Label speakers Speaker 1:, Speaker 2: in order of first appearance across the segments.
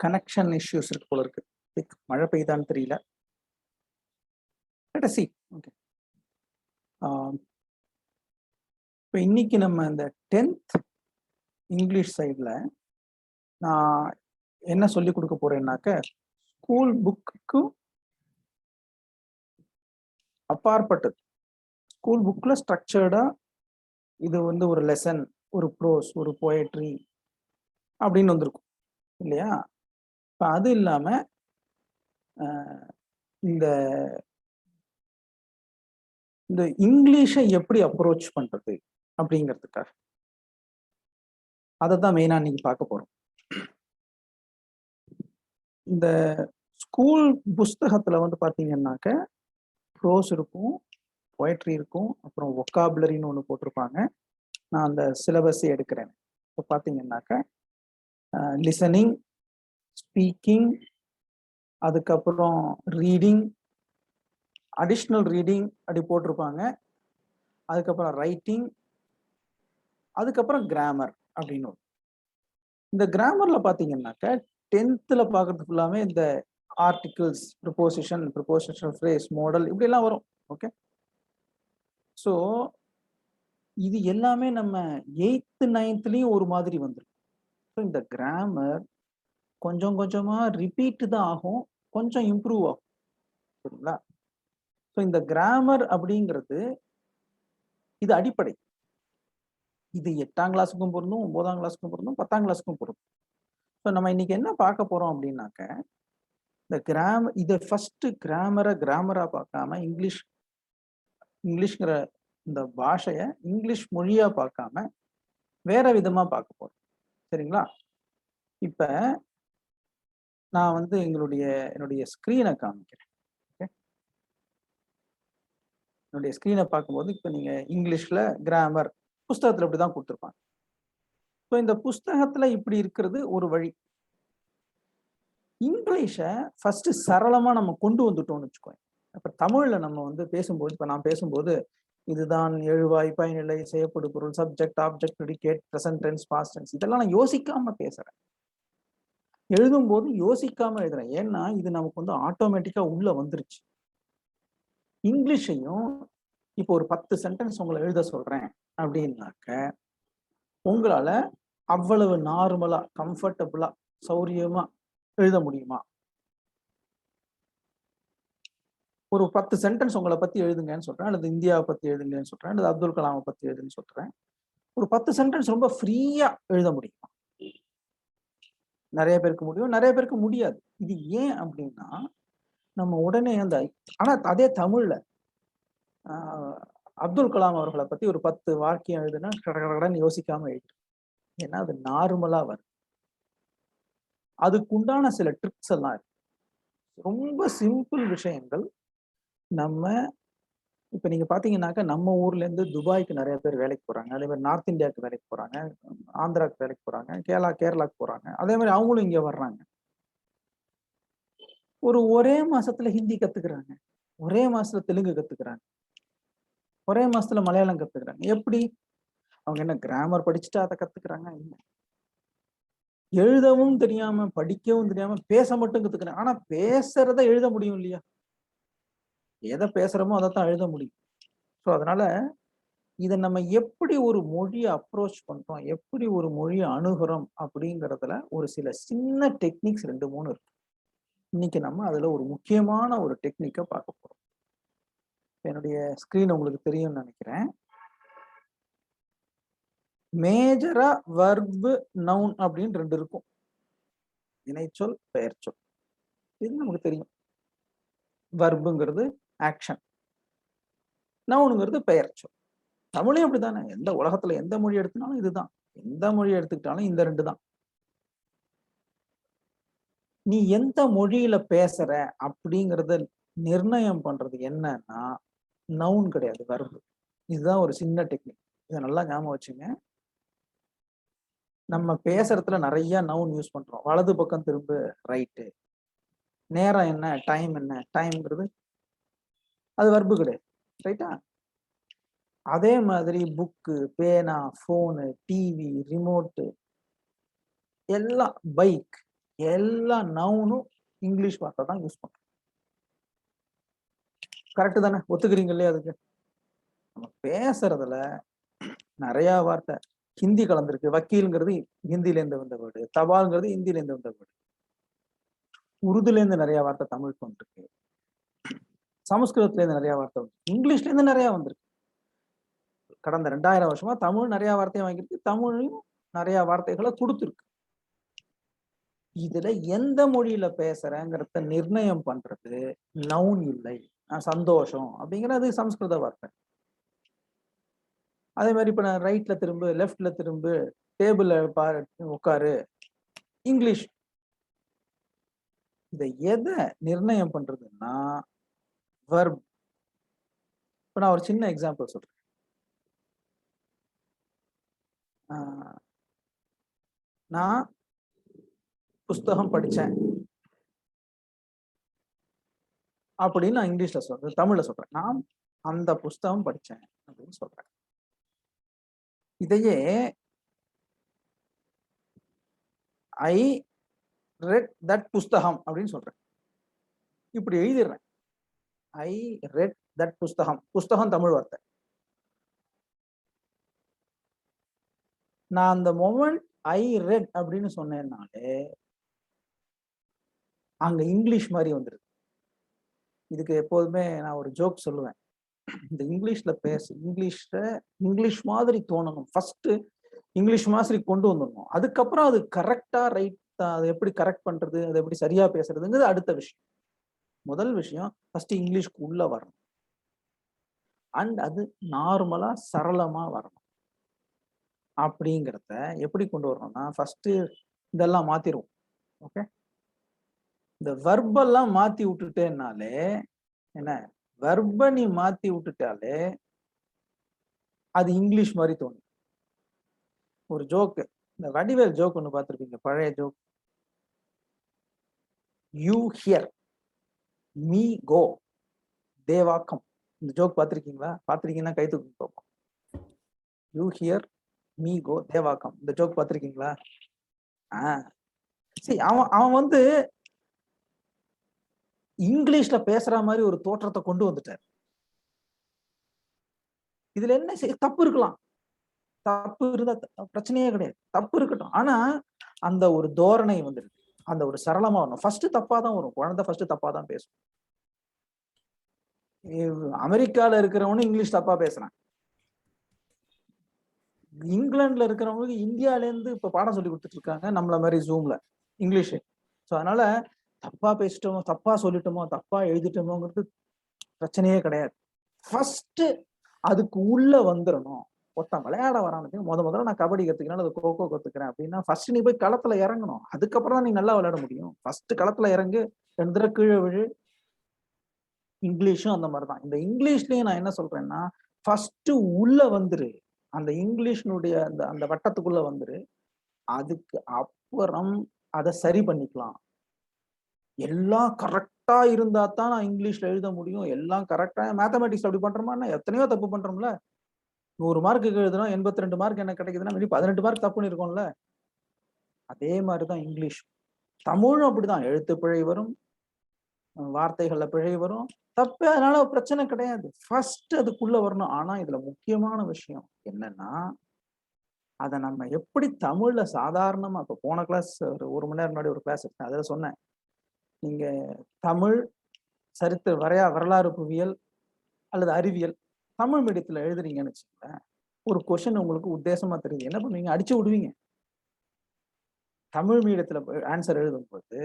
Speaker 1: Connection issues இருக்கு போல இருக்கு. மழை பெய்தான்னு தெரியல. Let us see. Okay. இப்போ இன்னைக்கு நம்ம இந்த 10th இங்கிலீஷ் சைடில் நான் என்ன சொல்லி கொடுக்க போறேன்னாக்க, ஸ்கூல் புக்குக்கும் அப்பாற்பட்டது. ஸ்கூல் புக்கில் ஸ்ட்ரக்சர்டாக இது வந்து ஒரு லெசன், ஒரு ப்ரோஸ், ஒரு போயட்ரி அப்படின்னு வந்திருக்கும் இல்லையா? இப்போ அது இல்லாமல் இந்த இந்த இங்கிலீஷை எப்படி அப்ரோச் பண்றது அப்படிங்கிறதுக்காக அதை தான் மெயினாக இன்னைக்கு பார்க்க போறோம். இந்த ஸ்கூல் புஸ்தகத்துல வந்து பார்த்தீங்கன்னாக்க ப்ரோஸ் இருக்கும், போயட்ரி இருக்கும், அப்புறம் ஒக்காபுலரின்னு ஒன்று போட்டிருப்பாங்க. நான் அந்த சிலபஸை எடுக்கிறேன். இப்போ பார்த்தீங்கன்னாக்க லிசனிங், ஸ்பீக்கிங், அதுக்கப்புறம் ரீடிங், அடிஷ்னல் ரீடிங் அப்படி போட்டிருப்பாங்க. அதுக்கப்புறம் ரைட்டிங், அதுக்கப்புறம் கிராமர் அப்படின்னு. இந்த கிராமர்ல பார்த்தீங்கன்னாக்க 10th பார்க்கறது ஃபுல்லாமே இந்த articles, preposition, prepositional phrase, model இப்படிலாம் வரும். ஓகே, ஸோ இது எல்லாமே நம்ம 8th 9thலையும் ஒரு மாதிரி வந்துடும். ஸோ இந்த கிராமர் கொஞ்சம் கொஞ்சமா ரிப்பீட் தான் ஆகும், கொஞ்சம் இம்ப்ரூவ் ஆகும். சரிங்களா? ஸோ இந்த கிராமர் அப்படிங்கிறது இது அடிப்படை. இது 8ஆம் கிளாஸுக்கும் பொருந்தும், 9ஆம் கிளாஸுக்கும் பொருந்தும், 10ஆம் கிளாஸுக்கும் பொருந்தும். ஸோ நம்ம இன்னைக்கு என்ன பார்க்க போறோம் அப்படின்னாக்க, இந்த இதை ஃபர்ஸ்ட் கிராமரா பார்க்காம இங்கிலீஷ்ங்கிற இந்த பாஷைய இங்கிலீஷ் மொழியா பார்க்காம வேற விதமா பார்க்க போறோம். சரிங்களா? இப்ப நான் வந்து என்னுடைய ஸ்கிரீனை காமிக்கிறேன். என்னுடைய ஸ்கிரீனை பார்க்கும்போது இப்ப நீங்க இங்கிலீஷ்ல கிராமர் புஸ்தகத்துல இப்படிதான் கொடுத்துருப்பாங்க. ஸோ இந்த புஸ்தகத்துல இப்படி இருக்கிறது ஒரு வழி. இங்கிலீஷை ஃபர்ஸ்ட் சரளமா நம்ம கொண்டு வந்துட்டோம்னு வச்சுக்கோங்க. அப்ப தமிழ்ல நம்ம வந்து பேசும்போது, இப்ப நான் பேசும்போது இதுதான் எழுவாய், பயனிலை, செய்யப்படு பொருள், subject, object, predicate, present tense, past tense, இதெல்லாம் நான் யோசிக்காம பேசுறேன். எழுதும்போது யோசிக்காம எழுதுறேன். ஏன்னா இது நமக்கு வந்து ஆட்டோமேட்டிக்கா உள்ள வந்துருச்சு. இங்கிலீஷையும் இப்போ ஒரு 10 சென்டென்ஸ் உங்களை எழுத சொல்றேன் அப்படின்னாக்க உங்களால அவ்வளவு நார்மலா, கம்ஃபர்டபுளா, சௌரியமா எழுத முடியுமா? ஒரு 10 சென்டென்ஸ் உங்களை பத்தி எழுதுங்கன்னு சொல்றேன், அல்லது இந்தியாவை பத்தி எழுதுங்கன்னு சொல்றேன், அல்லது அப்துல் கலாமை பத்தி எழுதுன்னு சொல்றேன். ஒரு 10 சென்டென்ஸ் ரொம்ப ஃப்ரீயா எழுத முடியுமா? நிறைய பேருக்கு முடியும், நிறைய பேருக்கு முடியாது. இது ஏன் அப்படின்னா நம்ம உடனே ஆனா அதே தமிழ்ல அப்துல் கலாம் அவர்களை பத்தி ஒரு 10 வாக்கியம் எழுதுனா கடகடன்னு யோசிக்காம எழுது. ஏன்னா அது நார்மலா வரும். அதுக்குண்டான சில ட்ரிக்ஸ் எல்லாம் இருக்கு. ரொம்ப சிம்பிள் விஷயங்கள். நம்ம இப்ப நீங்க பாத்தீங்கன்னாக்க நம்ம ஊர்ல இருந்து துபாய்க்கு நிறைய பேர் வேலைக்கு போறாங்க. அதே மாதிரி நார்த் இந்தியாவுக்கு வேலைக்கு போறாங்க, ஆந்திராவுக்கு வேலைக்கு போறாங்க, கேரளாக்கு போறாங்க. அதே மாதிரி அவங்களும் இங்க வர்றாங்க. ஒரே மாசத்துல ஹிந்தி கத்துக்கிறாங்க, ஒரே மாசத்துல தெலுங்கு கத்துக்கிறாங்க, ஒரே மாசத்துல மலையாளம் கத்துக்கிறாங்க. எப்படி? அவங்க என்ன கிராமர் படிச்சுட்டு அதை கத்துக்கிறாங்க? இல்லை, எழுதவும் தெரியாம, படிக்கவும் தெரியாம, பேச மட்டும் கத்துக்கிறாங்க. ஆனா பேசுறத எழுத முடியும் இல்லையா? எதை பேசுறோமோ அதைத்தான் எழுத முடியும். ஸோ அதனால இதை நம்ம எப்படி ஒரு மொழியை அப்ரோச் பண்றோம், எப்படி ஒரு மொழியை அணுகிறோம் அப்படிங்கிறதுல ஒரு சில சின்ன டெக்னிக்ஸ் 2-3 இருக்கு. இன்னைக்கு நம்ம அதுல ஒரு முக்கியமான ஒரு டெக்னிக்கை பார்க்க போறோம். என்னுடைய ஸ்கிரீன் உங்களுக்கு தெரியும்னு நினைக்கிறேன். மேஜரா வர்பு, நவுன் அப்படின்னு 2 இருக்கும். வினைச்சொல், பெயர்ச்சொல். இது நமக்கு தெரியும். வர்புங்கிறது ஆக்ஷன், நவுனுங்கிறது பெயர்ச்சொல். தமிழையும் அப்படித்தானே. எந்த உலகத்துல எந்த மொழி எடுத்தாலும் இதுதான். எந்த மொழி எடுத்துக்கிட்டாலும் இந்த 2 தான். நீ எந்த மொழியில பேசுற அப்படிங்கறத நிர்ணயம் பண்றது என்னன்னா நவுன் கிடையாது, வர்பு. இதுதான் ஒரு சின்ன டெக்னிக். இதை நல்லா ஞாபகம் வச்சுங்க. நம்ம பேசுறதுல நிறைய நவுன் யூஸ் பண்றோம். வலது பக்கம் திரும்ப, ரைட்டு. நேரம் என்ன, டைம் என்ன, டைம்ங்கிறது அது வர்பு கிடையாது, ரைட்டா? அதே மாதிரி புக்கு, பேனா, போனு, டிவி, ரிமோட்டு எல்லாம், பைக் எல்லா நவுனும் இங்கிலீஷ் வார்த்தை தான் யூஸ் பண்றோம். கரெக்ட் தானே? ஒத்துக்கிறீங்க இல்லையா? அதுக்கு நம்ம பேசுறதுல நிறைய வார்த்தை ஹிந்தி கலந்துருக்கு. வக்கீல்ங்கிறது ஹிந்தில இருந்து வந்த வேர்டு, தபால்ங்கிறது ஹிந்தில இருந்து வந்த வேர்டு, உருதுல இருந்து நிறைய வார்த்தை தமிழுக்கு வந்திருக்கு, சமஸ்கிருதத்துல இருந்து நிறைய வார்த்தை வந்து, இங்கிலீஷ்ல இருந்து நிறைய வந்திருக்கு. கடந்த 2000 வருஷமா தமிழ் நிறைய வார்த்தையை வாங்கியிருக்கு, தமிழையும் நிறைய வார்த்தைகளை கொடுத்துருக்கு. இதுல எந்த மொழியில பேசுறேங்கிறத நிர்ணயம் பண்றது நவுன் இல்லை. சந்தோஷம் அப்படிங்கிறது சமஸ்கிருத வார்த்தை. அதே மாதிரி இப்ப நான் ரைட்ல திரும்பு, லெஃப்ட்ல திரும்பு, டேபிள்ல பாரு, உட்காரு, இங்கிலீஷ். இதை எதை நிர்ணயம் பண்றதுன்னா வெர்ப். இப்ப நான் ஒரு சின்ன எக்ஸாம்பிள் சொல்றேன். நான் புஸ்தகம் படிச்சேன் அப்படின்னு நான் இங்கிலீஷ்ல சொல்றேன், தமிழ்ல சொல்றேன். நான் அந்த புஸ்தகம் படிச்சேன் அப்படின்னு சொல்றேன். இதையே ஐ ரெட் தட் புஸ்தகம் அப்படின்னு சொல்றேன். இப்படி எழுதிடுறேன். ஐ ரெட் தட் புஸ்தகம். புஸ்தகம் தமிழ் வார்த்தை. நான் அந்த மொமெண்ட் ஐ ரெட் அப்படின்னு சொன்னேன்னாலே அங்க இங்கிலீஷ் மாதிரி வந்துருது. இதுக்கு எப்போதுமே நான் ஒரு ஜோக் சொல்லுவேன். இந்த இங்கிலீஷ்ல இங்கிலீஷ் மாதிரி தோணணும். ஃபர்ஸ்ட் இங்கிலீஷ் மாதிரி கொண்டு வந்துடணும். அதுக்கப்புறம் அது கரெக்டா ரைட் அதை எப்படி கரெக்ட் பண்றது, அதை எப்படி சரியா பேசுறதுங்கிறது அடுத்த விஷயம். முதல் விஷயம் ஃபர்ஸ்ட் இங்கிலீஷ்க்கு உள்ள வரணும். அண்ட் அது நார்மலா சரளமா வரணும். அப்படிங்கிறத எப்படி கொண்டு வரணும்னா ஃபர்ஸ்ட் இதெல்லாம் மாத்திருவோம். ஓகே, இந்த வெர்பெல்லாம் மாத்தி விட்டுட்டேன்னாலே என்ன, வெர்ப நீ மாத்தி விட்டுட்டாலே அது இங்கிலீஷ் மாதிரி தோணும். ஒரு ஜோக்கு, இந்த வடிவேல் ஜோக் ஒண்ணு பார்த்திருப்பீங்க, பழைய joke. You hear me go தேவாக்கம். இந்த ஜோக் பார்த்திருக்கீங்களா? பார்த்திருக்கீங்கன்னா கை தூக்கி பார்ப்போம். யூ ஹியர் மீ கோ தேவாக்கம். இந்த ஜோக் பார்த்திருக்கீங்களா? சரி, அவன் வந்து இங்கிலீஷ்ல பேசுற மாதிரி ஒரு தோற்றத்தை கொண்டு வந்துட்டார். இதுல என்ன தப்பு இருக்கலாம்? தப்பு இருந்தா பிரச்சனையே கிடையாது, தப்பு இருக்கட்டும். ஆனா அந்த ஒரு தோரணை வந்துருக்கு, அந்த ஒரு சரளமா வரணும். ஃபர்ஸ்ட் தப்பா தான் வரும். குழந்தை ஃபர்ஸ்ட் தப்பா தான் பேசும். அமெரிக்கால இருக்கிறவனு இங்கிலீஷ் தப்பா பேசுறான். இங்கிலாந்துல இருக்கிறவங்களுக்கு இந்தியால இருந்து இப்ப பாடம் சொல்லி கொடுத்துட்டு இருக்காங்க நம்மள மாதிரி ஜூம்ல இங்கிலீஷ். ஸோ அதனால தப்பா பேசிட்டோமோ, தப்பா சொல்லிட்டோமோ, தப்பா எழுதிட்டோமோங்கிறது பிரச்சனையே கிடையாது. ஃபர்ஸ்ட் அதுக்கு உள்ள வந்துடணும். ஒருத்தன் விளையாட வரானுக்கு முதல்ல நான் கபடி கத்துக்கிறேன், அது கோகோ கத்துக்கிறேன் அப்படின்னா ஃபர்ஸ்ட் நீ போய் களத்துல இறங்கணும். அதுக்கப்புறம் தான் நீ நல்லா விளையாட முடியும். ஃபர்ஸ்ட் களத்துல இறங்கு, 2 தடவை கீழே விழு. இங்கிலீஷும் அந்த மாதிரிதான். இந்த இங்கிலீஷ்லயும் நான் என்ன சொல்றேன்னா ஃபர்ஸ்ட் உள்ள வந்துரு, அந்த இங்கிலீஷனுடைய அந்த அந்த வட்டத்துக்குள்ள வந்துரு. அதுக்கு அப்புறம் அதை சரி பண்ணிக்கலாம். எல்லாம் கரெக்டா இருந்தா தான் நான் இங்கிலீஷ்ல எழுத முடியும். எல்லாம் கரெக்டா மேத்தமேட்டிக்ஸ் அப்படி பண்றோமா? எத்தனையோ தப்பு பண்றோம்ல. 100 மார்க்குக்கு எழுதுறோம், 82 மார்க் என்ன கிடைக்குதுன்னா 18 மார்க் தப்பு பண்ணிருக்கோம்ல. அதே மாதிரிதான் இங்கிலீஷ். தமிழும் அப்படிதான். எழுத்து பிழை வரும், வார்த்தைகள்ல பிழை வரும், தப்பு. அதனால பிரச்சனை கிடையாது. ஃபர்ஸ்ட் அதுக்குள்ள வரணும். ஆனா இதுல முக்கியமான விஷயம் என்னன்னா, அதை நம்ம எப்படி தமிழ்ல சாதாரணமா, இப்ப போன கிளாஸ் ஒரு மணி நேரம் முன்னாடி ஒரு கிளாஸ் எடுத்தேன், அதில் சொன்னேன், நீங்க தமிழ் வரலாறு புவியியல் அல்லது அறிவியல் தமிழ் மீடியத்துல எழுதுறீங்கன்னு வச்சுக்கோங்களேன், ஒரு கொஸ்டின் உங்களுக்கு உத்தேசமா தெரியுது, என்ன பண்ணுவீங்க? அடிச்சு விடுவீங்க. தமிழ் மீடியத்துல ஆன்சர் எழுதும் போது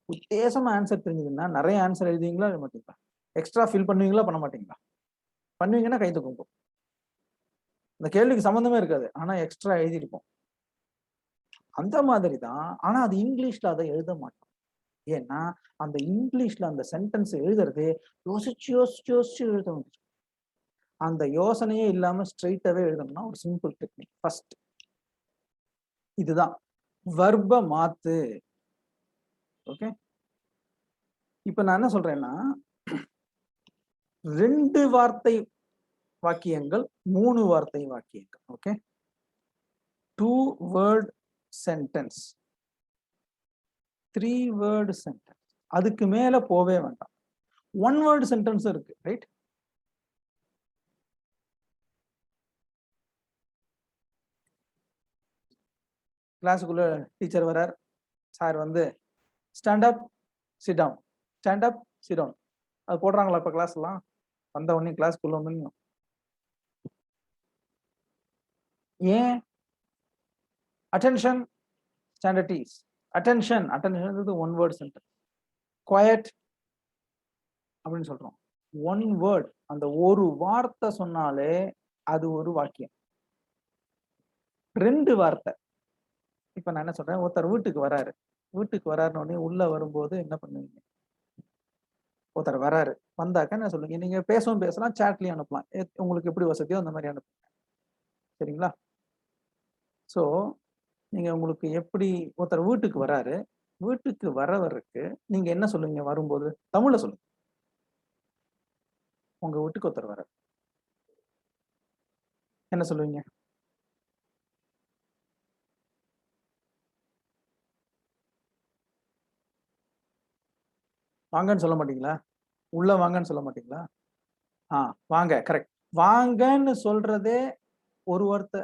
Speaker 1: உத்தேசமா ஆன்சர் தெரிஞ்சதுன்னா நிறைய ஆன்சர் எழுதுவீங்களா, எழுத மாட்டீங்களா? எக்ஸ்ட்ரா ஃபில் பண்ணுவீங்களா, பண்ண மாட்டீங்களா? பண்ணுவீங்கன்னா கை தூக்கும். இந்த கேள்விக்கு சம்பந்தமே இருக்காது, ஆனா எக்ஸ்ட்ரா எழுதிருப்போம். அந்த மாதிரி தான். ஆனா அது இங்கிலீஷ்ல அதை எழுத மாட்டோம். ஏன்னா அந்த இங்கிலீஷ்ல அந்த சென்டென்ஸ் எழுதுறது யோசிச்சு யோசிச்சு யோசிச்சு எழுத முடியும். அந்த யோசனையே இல்லாம ஸ்ட்ரெயிட்டாவே எழுதணும்னா ஒரு சிம்பிள் டெக்னிக். ஃபர்ஸ்ட் இதுதான், வர்ப மாத்து. ஓகே, இப்ப நான் என்ன சொல்றேன்னா 2 வார்த்தை வாக்கியங்கள், 3 வார்த்தை வாக்கியங்கள். Okay, 2 word sentence. 3 word sentence. அதுக்கு மேல போவே வேண்டாம். 1 வேர்டு சென்டென்ஸ் இருக்கு, ரைட்? கிளாஸுக்குள்ள டீச்சர் வரார், சார் வந்து stand up sit down, stand up sit down. அது போடுறாங்களா இப்ப கிளாஸ் எல்லாம்? வந்த உடனே கிளாஸ்க்குள்ள வந்து ஏன் attention standard is attention. Attention 1 word sentence. Quiet அப்படின்னு சொல்றோம். 1 வேர்ட், அந்த ஒரு வார்த்தை சொன்னாலே அது ஒரு வாக்கியம். 2 வார்த்தை. இப்ப நான் என்ன சொல்றேன், ஒருத்தர் வீட்டுக்கு வராரு, வீட்டுக்கு வராருன்னு உள்ள வரும்போது என்ன பண்ணுவீங்க? ஒருத்தர் வராரு, வந்தாக்க என்ன சொல்லுங்க, நீங்க பேசவும் பேசலாம், சாட்லயும் அனுப்பலாம், உங்களுக்கு எப்படி வசதியோ அந்த மாதிரி அனுப்புங்க. சரிங்களா? ஸோ நீங்க உங்களுக்கு எப்படி ஒருத்தர் வீட்டுக்கு வராரு, வீட்டுக்கு வரவருக்கு நீங்க என்ன சொல்லுவீங்க வரும்போது? தமிழ்ல சொல்லுங்க. உங்க வீட்டுக்கு ஒருத்தர் வராரு, என்ன சொல்லுவீங்க? வாங்கன்னு சொல்ல மாட்டீங்களா? உள்ள வாங்கன்னு சொல்ல மாட்டீங்களா? வாங்க, கரெக்ட். வாங்கன்னு சொல்றதே ஒரு வார்த்தை.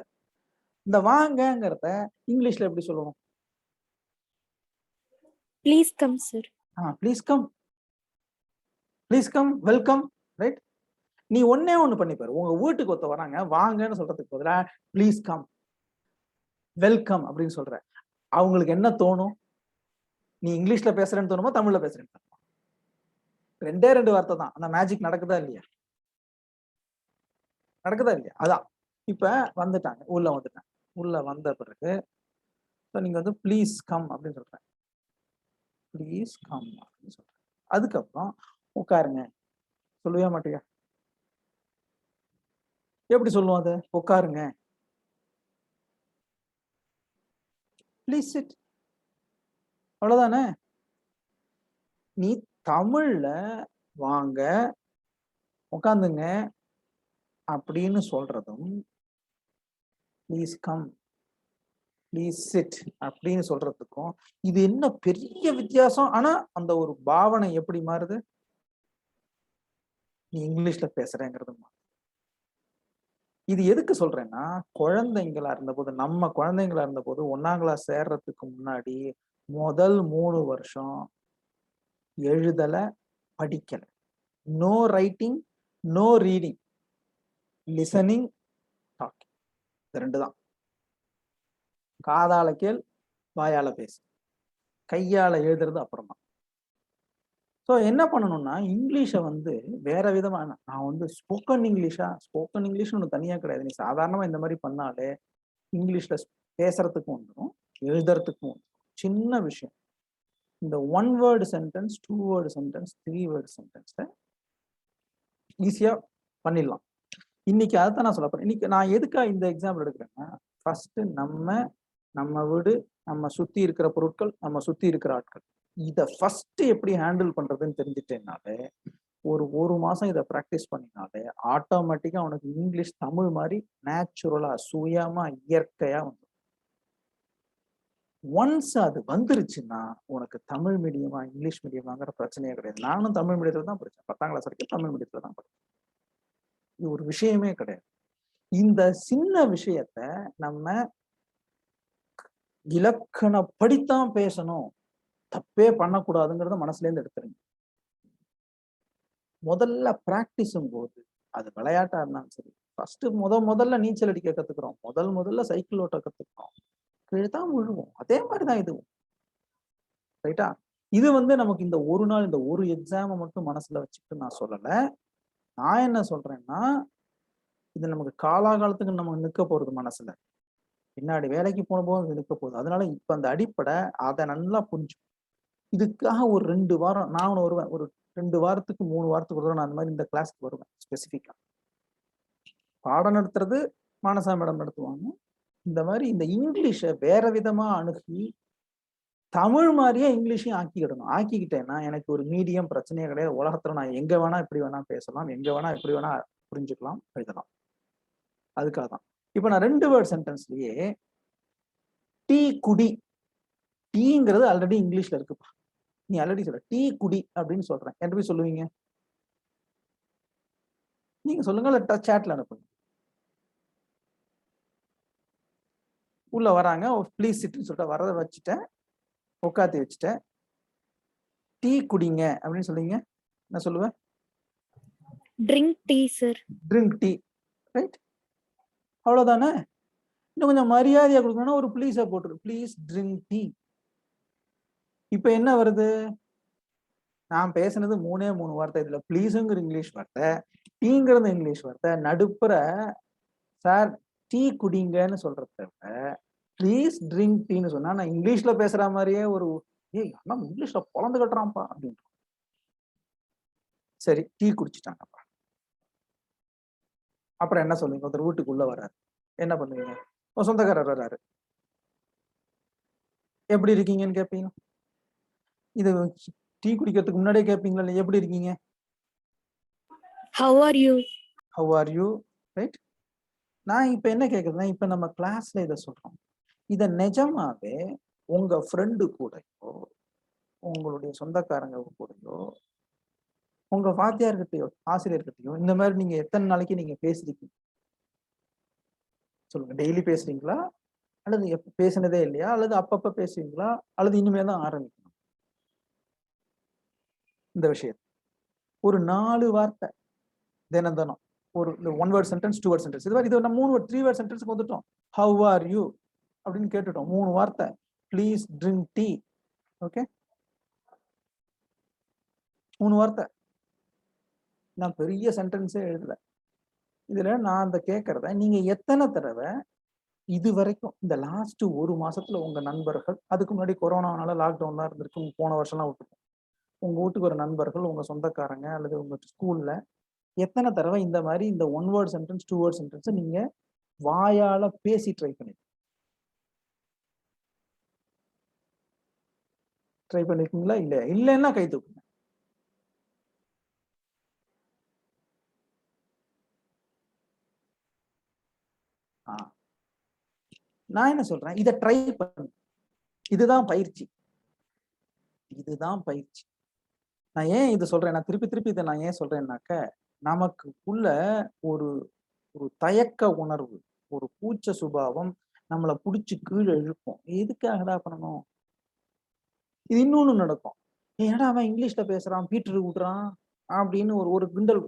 Speaker 1: இந்த வாங்கங்கிறத இங்கிலீஷ்ல எப்படி சொல்லுவோம்?
Speaker 2: Please come sir.
Speaker 1: Please come, please come, welcome, right? நீ ஒன்னே ஒண்ணு பண்ணிப்பாரு, உங்க வீட்டுக்கு ஒருத்த வராங்க, வாங்கன்னு சொல்றதுக்கு பதிலா ப்ளீஸ் கம், வெல்கம் அப்படின்னு சொல்ற, அவங்களுக்கு என்ன தோணும்? நீ இங்கிலீஷ்ல பேசுறேன்னு தோணுமா, தமிழ்ல பேசுறேன்னு தோணுமா? 2 வார்த்தை தான். அந்த மேஜிக் நடக்குதா இல்லையா? நடக்குதா இல்லையா? அதான். இப்ப வந்துட்டாங்க, உள்ள வந்துட்டாங்க. உள்ள வந்த பிறகு நீங்க வந்து ப்ளீஸ் கம் அப்படின்னு சொல்றேன், ப்ளீஸ் கம் அப்படின்னு சொல்றேன். அதுக்கப்புறம் உட்காருங்க சொல்லவே மாட்டியா? எப்படி சொல்லுவோம் அதை? உட்காருங்க, ப்ளீஸ் சிட், அவ்வளவுதானே? நீ தமிழ்ல வாங்க, உட்காந்துங்க அப்படின்னு சொல்றதும், ப்ளீஸ் கம், ப்ளீஸ் சிட் அப்படின்னு சொல்றதுக்கும் இது என்ன பெரிய வித்தியாசம்? ஆனா அந்த ஒரு பாவனை எப்படி மாறுது? நீ இங்கிலீஷ்ல பேசுறேங்கிறது. இது எதுக்கு சொல்றேன்னா, குழந்தைங்களா இருந்தபோது, நம்ம குழந்தைங்களா இருந்தபோது 1ஆம் கிளாஸ் சேர்றதுக்கு முன்னாடி முதல் 3 வருஷம் எழுதல, படிக்கல. No writing, no reading, listening, talking. இது 2 தான். காதால கேள், வாயால பேசு, கையால எழுதுறது அப்புறமா. ஸோ என்ன பண்ணணும்னா, இங்கிலீஷை வந்து வேற விதமான, நான் வந்து ஸ்போக்கன் இங்கிலீஷ்னு ஒன்று தனியா கிடையாது. நீ சாதாரணமா இந்த மாதிரி பண்ணாலே இங்கிலீஷ்ல பேசுறதுக்கும் வந்துடும், எழுதுறதுக்கும் வந்துடும். சின்ன விஷயம். இந்த 1 word sentence, 2 word sentence, 3 word சென்டென்ஸை ஈஸியா பண்ணிடலாம். இன்னைக்கு அதைத்தான் நான் சொல்ல போறேன். இன்னைக்கு நான் எதுக்கா இந்த எக்ஸாம்பிள் எடுக்கிறேன்னா, ஃபர்ஸ்ட் நம்ம வீடு, நம்ம சுத்தி இருக்கிற பொருட்கள், நம்ம சுத்தி இருக்கிற ஆட்கள், இதை ஃபர்ஸ்ட் எப்படி ஹேண்டில் பண்றதுன்னு தெரிஞ்சுட்டேனாலே, ஒரு மாசம் இதை ப்ராக்டிஸ் பண்ணினாலே ஆட்டோமேட்டிக்கா உனக்கு இங்கிலீஷ் தமிழ் மாதிரி நேச்சுரலா, சுயமா, இயற்கையா வந்து, ஒன்ஸ் அது வந்துருச்சுன்னா உனக்கு தமிழ் மீடியமா இங்கிலீஷ் மீடியமாங்கிற பிரச்சனையே கிடையாது. நானும் தமிழ் மீடியத்துல தான் படிச்சேன். 10ஆம் கிளாஸ் வரைக்கும் தமிழ் மீடியத்துல தான் படிச்சேன். இது ஒரு விஷயமே கிடையாது. இந்த சின்ன விஷயத்த நம்ம இலக்கணப்படித்தான் பேசணும், தப்பே பண்ணக்கூடாதுங்கிறத மனசுல இருந்து எடுத்துருங்க. முதல்ல பிராக்டிஸும் போது, அது விளையாட்டா இருந்தாலும் சரி, ஃபர்ஸ்ட் முதல்ல நீச்சல் அடிக்க கத்துக்கிறோம், முதல்ல சைக்கிள் ஓட்ட கத்துக்கிறோம், கீழ்தான் விழுவோம். அதே மாதிரிதான் இதுவும், ரைட்டா? இது வந்து நமக்கு இந்த ஒரு நாள், இந்த ஒரு எக்ஸாமை மட்டும் மனசுல வச்சுக்கிட்டு நான் சொல்லல. நான் என்ன சொல்றேன்னா, இது நமக்கு காலாகாலத்துக்கு நமக்கு நிற்க போறது மனசுல, பின்னாடி வேலைக்கு போன போது நிற்க போகுது. அதனால இப்ப அந்த அடிப்படை அதை நல்லா புரிஞ்சு, இதுக்காக ஒரு 2 வாரம் நான் வருவேன். ஒரு 2 வாரத்துக்கு 3 வாரத்துக்கு ஒரு தடவை நான் அந்த மாதிரி இந்த கிளாஸ்க்கு வருவேன். ஸ்பெசிஃபிக்கா பாடம் நடத்துறது மானசா மேடம் நடத்துவாங்க. இந்த மாதிரி இந்த இங்கிலீஷை வேற விதமா அணுகி தமிழ் மாதிரியே இங்கிலீஷையும் ஆக்கிக்கிடணும். ஆக்கிக்கிட்டேன்னா எனக்கு ஒரு மீடியம் பிரச்சனையே கிடையாது. உலகத்துல நான் எங்க வேணா இப்படி வேணா பேசலாம், எங்க வேணா எப்படி வேணா புரிஞ்சுக்கலாம், எழுதலாம். அதுக்காக தான் இப்ப நான் 2 வேர்ட் சென்டென்ஸ்லயே டீ குடி டீங்கிறது ஆல்ரெடி இங்கிலீஷ்ல இருக்குப்பா. நீ ஆல்ரெடி சொல்ற டீ குடி அப்படின்னு சொல்றேன். என்ன போய் சொல்லுவீங்க? நீங்க சொல்லுங்க, இல்ல சாட்ல அனுப்புங்க. உள்ள வராங்க, ப்ளீஸ் சிட்னு சொல்லிட்டு வரத வச்சுட்டேன், உட்காத்தி வச்சுட்டேன். டீ குடிங்க அப்படின்னு சொல்லுவீங்க. என்ன சொல்லுவேன்?
Speaker 2: Drink tea sir.
Speaker 1: Drink tea. Right? அவ்வளவுதானே? இன்னும் கொஞ்சம் மரியாதையா கொடுக்கணும்னா ஒரு ப்ளீஸை போட்டுரு. Please drink tea. இப்ப என்ன வருது? நான் பேசுனது 3 வார்த்தை. இதுல ப்ளீஸுங்கிற இங்கிலீஷ் வார்த்தை, டீங்கிறது இங்கிலீஷ் வார்த்தை, நடுப்புற சார் டீ குடிங்கன்னு சொல்றத தவிர ப்ளீஸ் ட்ரிங்க் டீன்னு சொன்னா நான் இங்கிலீஷ்ல பேசுற மாதிரியே ஒரு ஏய் அண்ணா இங்கிலீஷ்ல பொழந்து கட்டுறான்ப்பா அப்படின்னு. சரி, டீ குடிச்சிட்டாங்கப்பா. அப்புறம் என்ன சொல்லுவீங்க? ஒருத்தர் வீட்டுக்குள்ள வர்றாரு, என்ன பண்ணுவீங்க? உங்க சொந்தக்காரர் வர்றாரு, எப்படி இருக்கீங்கன்னு கேட்பீங்க. இது டீ குடிக்கிறதுக்கு முன்னாடியே கேட்பீங்களா? இல்லை எப்படி இருக்கீங்க?
Speaker 2: How are you?
Speaker 1: How are you? Right? நான் இப்ப என்ன கேட்கறேன்னா, இப்ப நம்ம கிளாஸ்ல இதை சொல்றோம். இத நிஜமாவே உங்க ஃப்ரெண்டு கூடயோ, உங்களுடைய சொந்தக்காரங்க கூடயோ, உங்க வாத்தியார்கிட்டயோ, ஆசிரியர்கிட்டயோ இந்த மாதிரி நீங்க எத்தனை நாளைக்கு நீங்க பேசிருக்கீங்க? சொல்லுங்க. டெய்லி பேசுறீங்களா? அல்லது பேசினதே இல்லையா? அல்லது அப்பப்ப பேசுவீங்களா? அல்லது இனிமே தான் ஆரம்பிக்கணும் இந்த விஷயம்? ஒரு 4 வார்த்தை தினம் தினம் ஒரு 1 வேர்ட் சென்டென்ஸ், 2 வேர்ட் சென்டென்ஸ், இது நம்ம 3 வேர்ட் 3 வேர்ட் சென்டென்ஸ்க்கு வந்துட்டோம். ஹவ் ஆர் யூ அப்படின்னு கேட்டுட்டோம். 3 வார்த்தை. Please drink tea. ஓகே, 3 வார்த்தை. நான் பெரிய சென்டென்ஸே எழுதல. இதுல நான் அந்த கேட்கறத நீங்க எத்தனை தடவை இது வரைக்கும் இந்த லாஸ்ட் 1 மாசத்துல உங்க நண்பர்கள், அதுக்கு முன்னாடி கொரோனானால லாக்டவுன் தான் இருந்திருக்கு, போன வருஷம்லாம் விட்டுருக்கோம், உங்க வீட்டுக்கு ஒரு நண்பர்கள், உங்க சொந்தக்காரங்க அல்லது உங்க ஸ்கூல்ல எத்தனை தடவை இந்த மாதிரி இந்த 1 வேர்ட் சென்டென்ஸ், 2 வேர்ட் சென்டென்ஸ் நீங்க வாயால பேசி ட்ரை பண்ணிருக்கீங்களா? இல்ல இல்லைன்னா கை தூக்குங்க. நான் என்ன சொல்றேன், இதை ட்ரை பண்ணு. இதுதான் பயிற்சி, இதுதான் பயிற்சி. நான் ஏன் இது சொல்றேன், நான் திருப்பி திருப்பி இதை நான் ஏன் சொல்றேன்னாக்க, நமக்குள்ள ஒரு ஒரு தயக்க உணர்வு, ஒரு கூச்ச சுபாவம் நம்மளை புடிச்சு கீழே இழுக்கும். எதுக்காகடா பண்ணணும்? இது இன்னொன்னு நடக்கும். ஏன்னா அவன் இங்கிலீஷ்ல பேசுறான், பீட்டர் விடுறான் அப்படின்னு ஒரு ஒரு கிண்டல்.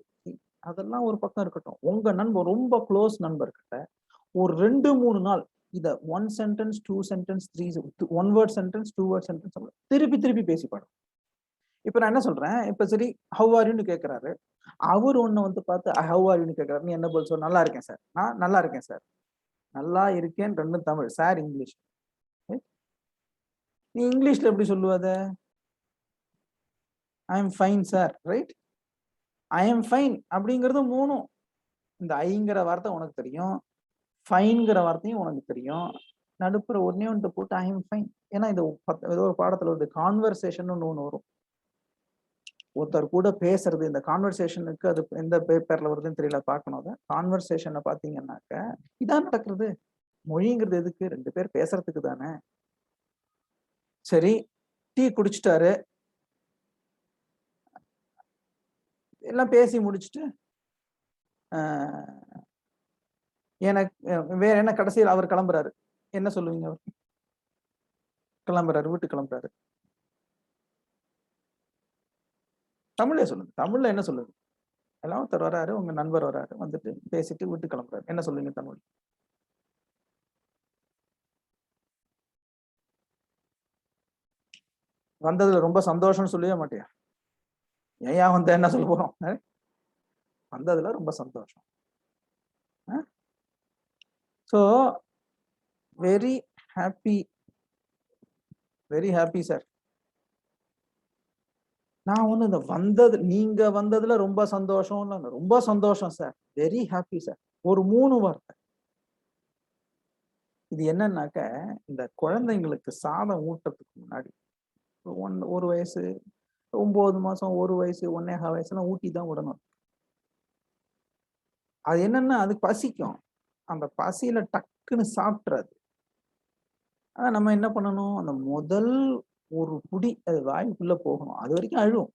Speaker 1: அதெல்லாம் ஒரு பக்கம் இருக்கட்டும். உங்க நண்பர், ரொம்ப க்ளோஸ் நண்பர்கிட்ட ஒரு 2-3 நாள் இத 1 sentence, 2 sentence, 1 word sentence, 2 word sentence திருப்பி திருப்பி பேசி பாடும். இப்ப நான் என்ன சொல்றேன், இப்ப சரி ஹவ் ஆர் யூன்னு கேட்கிறாரு. அவர் ஒண்ணு வந்து பார்த்து ஹவ் ஆர் யூன்னு கேட்கிறாரு. நீ என்ன பதில் சொல்ற? நல்லா இருக்கேன் சார். நான் நல்லா இருக்கேன் சார். நல்லா இருக்கேன் ரெண்டும் தமிழ், சார் இங்கிலீஷ். நீ இங்கிலீஷ்ல எப்படி சொல்லுவ அத? I am fine sir. Right? I am fine அப்படிங்கிறது 3ம். இந்த ஐங்கிற வார்த்தை உனக்கு தெரியும், ஃபைன்ங்கிற வார்த்தையும் உனக்கு தெரியும். நடுப்புற ஒண்ணே ஒன்று போட்டு ஐ எம் ஃபைன். ஏன்னா இது ஏதோ ஒரு பாடத்துல வருது, கான்வர்சேஷன் ஒண்ணு வரும். ஒருத்தர் கூட பேசுறது, இந்த கான்வர்சேஷனுக்கு அது எந்த பேப்பர்ல வருதுன்னு தெரியல, பார்க்கணும். அதை கான்வர்சேஷனை பார்த்தீங்கன்னாக்க இதான் நடக்கிறது. மொழிங்கிறது எதுக்கு? 2 பேர் பேசுறதுக்கு தானே. சரி, டீ குடிச்சிட்டாரு, எல்லாம் பேசி முடிச்சுட்டு எனக்கு வேற என்ன, கடைசியில் அவர் கிளம்புறாரு. என்ன சொல்லுவீங்க? அவர் கிளம்புறாரு, வீட்டுக்கு கிளம்புறாரு. தமிழ்ல சொல்லுங்க. தமிழ்ல என்ன சொல்லுங்க? எல்லாம் ஒருத்தர் வராரு, உங்க நண்பர் வராரு, வந்துட்டு பேசிட்டு வீட்டுக்கு கிளம்புறாரு. என்ன சொல்லுவீங்க தமிழ்? வந்ததுல ரொம்ப சந்தோஷம்னு சொல்லவே மாட்டியா? ஏன் வந்த, என்ன சொல்ல போறோம்? வந்ததுல ரொம்ப சந்தோஷம். So very happy, very happy sir. நான் ஒண்ணு இந்த வந்தது, நீங்க வந்ததுல ரொம்ப சந்தோஷம், ரொம்ப சந்தோஷம் சார், வெரி ஹாப்பி சார். ஒரு 3 வார்த்தை. இது என்னன்னாக்க, இந்த குழந்தைங்களுக்கு சாதம் ஊட்டுறதுக்கு முன்னாடி ஒரு வயசு, 9 மாசம், 1 வயசு, 1 1/2 வயசுலாம் ஊட்டி தான் விடணும். அது என்னன்னா அது பசிக்கும். அந்த பசியில டக்குன்னு சாப்பிட்றாது. ஆனா நம்ம என்ன பண்ணணும், அந்த முதல் ஒரு புடி அது வாய்க்குள்ள போகணும். அது வரைக்கும் அழுவும்.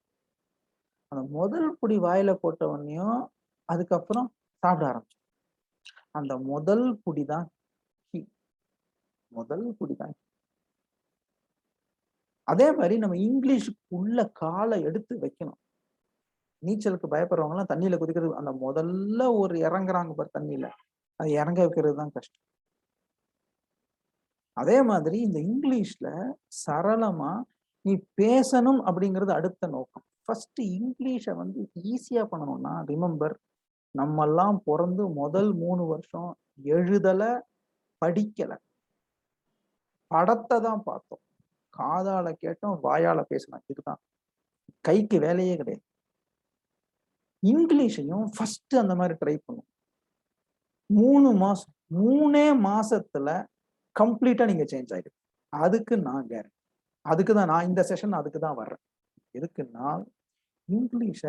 Speaker 1: அந்த முதல் புடி வாயில போட்ட உடனேயும், அதுக்கப்புறம் சாப்பிட ஆரம்பிச்சுரும். அந்த முதல் புடி தான் கீ. முதல் புடி தான். அதே மாரி நம்ம இங்கிலீஷுக்குள்ள கால எடுத்து வைக்கணும். நீச்சலுக்கு பயப்படுறவங்கலாம் தண்ணீல குதிக்கிறது அந்த முதல்ல ஒரு இறங்குறாங்க பாரு தண்ணீல. அது இறங்க வைக்கிறது தான் கஷ்டம். அதே மாதிரி இந்த இங்கிலீஷ்ல சரளமா நீ பேசணும் அப்படிங்கிறது அடுத்த நோக்கம். ஃபர்ஸ்ட் இங்கிலீஷ வந்து ஈஸியா பண்ணணும்னா, ரிமெம்பர் நம்மல்லாம் பொறந்து முதல் 3 வருஷம் எழுதல, படிக்கல. படத்த தான் பார்த்தோம். காதால கேட்டோம், வாயால பேசினோம். இதுதான். கைக்கு வேலையே கிடையாது. இங்கிலீஷையும் ஃபர்ஸ்ட் அந்த மாரி ட்ரை பண்ணும். 3 மாசம் 3 மாசத்துல கம்ப்ளீட்டா நீங்க சேஞ்ச் ஆயிடுவீங்க. அதுக்கு நான் கேரண்டி. அதுக்கு தான் நான் இந்த செஷன் அதுக்கு தான் வர்றேன். எதுக்குன்னா, இங்கிலீஷ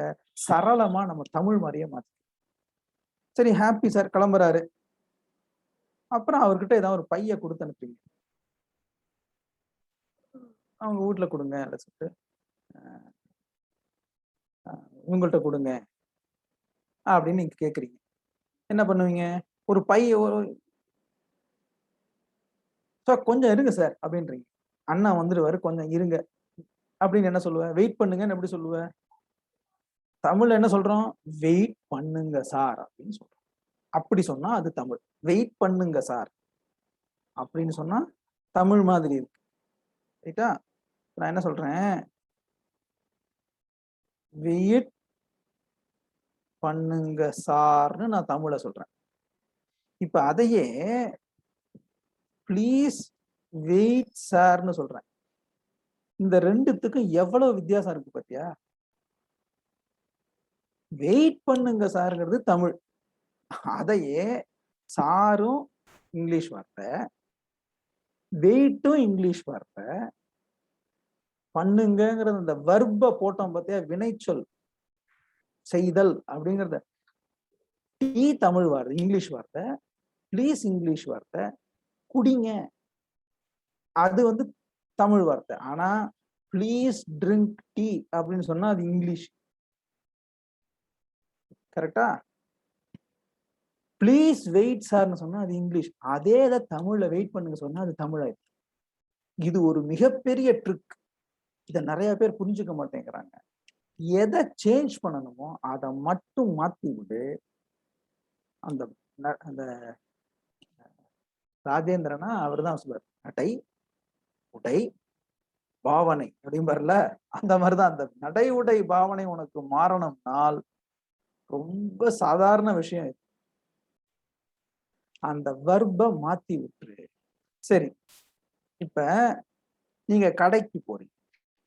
Speaker 1: சரளமா நம்ம தமிழ் மாரியே மாத்தி சரி ஹாப்பி சார் கிளம்புறாரு. அப்புறம் அவர்கிட்ட ஏதாவது ஒரு பைய குடுத்து அனுப்புறீங்க. அவங்க வீட்ல குடுங்க அத சொல்லிட்டு, இவங்கள்ட்ட குடுங்க அப்படின்னு நீங்க கேட்கிறீங்க. என்ன பண்ணுவீங்க? ஒரு பை ஒரு சார் கொஞ்சம் இருங்க சார் அப்படின்றீங்க. அண்ணா வந்துருவாரு கொஞ்சம் இருங்க. அப்படின்னு என்ன சொல்லுவ? வெயிட் பண்ணுங்கன்னு எப்படி சொல்லுவ? தமிழ்ல என்ன சொல்றோம்? வெயிட் பண்ணுங்க சார் அப்படின்னு சொல்றோம். அப்படி சொன்னா அது தமிழ். வெயிட் பண்ணுங்க சார் அப்படின்னு சொன்னா தமிழ் மாதிரி இருக்கு. ரைட்டா? நான் என்ன சொல்றேன்? வெயிட் பண்ணுங்க சார்ன்னு நான் தமிழ்ல சொல்றேன். இப்ப அதையே ப்ளீஸ் வெயிட் சார்ன்னு சொல்றேன். இந்த 2த்துக்கும் எவ்வளவு வித்தியாசம் இருக்கு பாத்தியா? வெயிட் பண்ணுங்க சார்ங்கிறது தமிழ். அதையே சாரும் இங்கிலீஷ் வார்த்தை, வெயிட்டும் இங்கிலீஷ் வார்த்தை, பண்ணுங்கங்கிறது அந்த வெர்ப போட்டோம் பாத்தியா? வினைச்சொல் செய்தல் அப்படிங்கிறத டீ தமிழ் வார்த்தை, இங்கிலீஷ் வார்த்தை, ப்ளீஸ் இங்கிலீஷ் வார்த்தை, குடிங்க அது வந்து தமிழ் வார்த்தை. ஆனா ப்ளீஸ் ட்ரிங்க் டீ அப்படின்னு சொன்னா அது இங்கிலீஷ். கரெக்டா? ப்ளீஸ் வெயிட் சார்ன்னு சொன்னா அது இங்கிலீஷ். அதே இத தமிழ்ல வெயிட் பண்ணுங்க சொன்னா அது தமிழ் ஆயிடும். இது ஒரு மிகப்பெரிய ட்ரிக். இத நெறைய பேர் புரிஞ்சுக்க மாட்டேங்கிறாங்க. எத சேஞ்ச் பண்ணணுமோ அத மட்டும் மாத்தி விடு. அந்த அந்த ராஜேந்திரனா அவர்தான் சொல்லுவார். நடை, உடை, பாவனை அப்படிம்பார்ல. அந்த மாரிதான் அந்த நடை, உடை, பாவனை உனக்கு மாறணும்னால் ரொம்ப சாதாரண விஷயம் இது. அந்த வெர்ப மாத்தி விட்டுரு. சரி. இப்ப நீங்க கடைக்கு போறீங்க.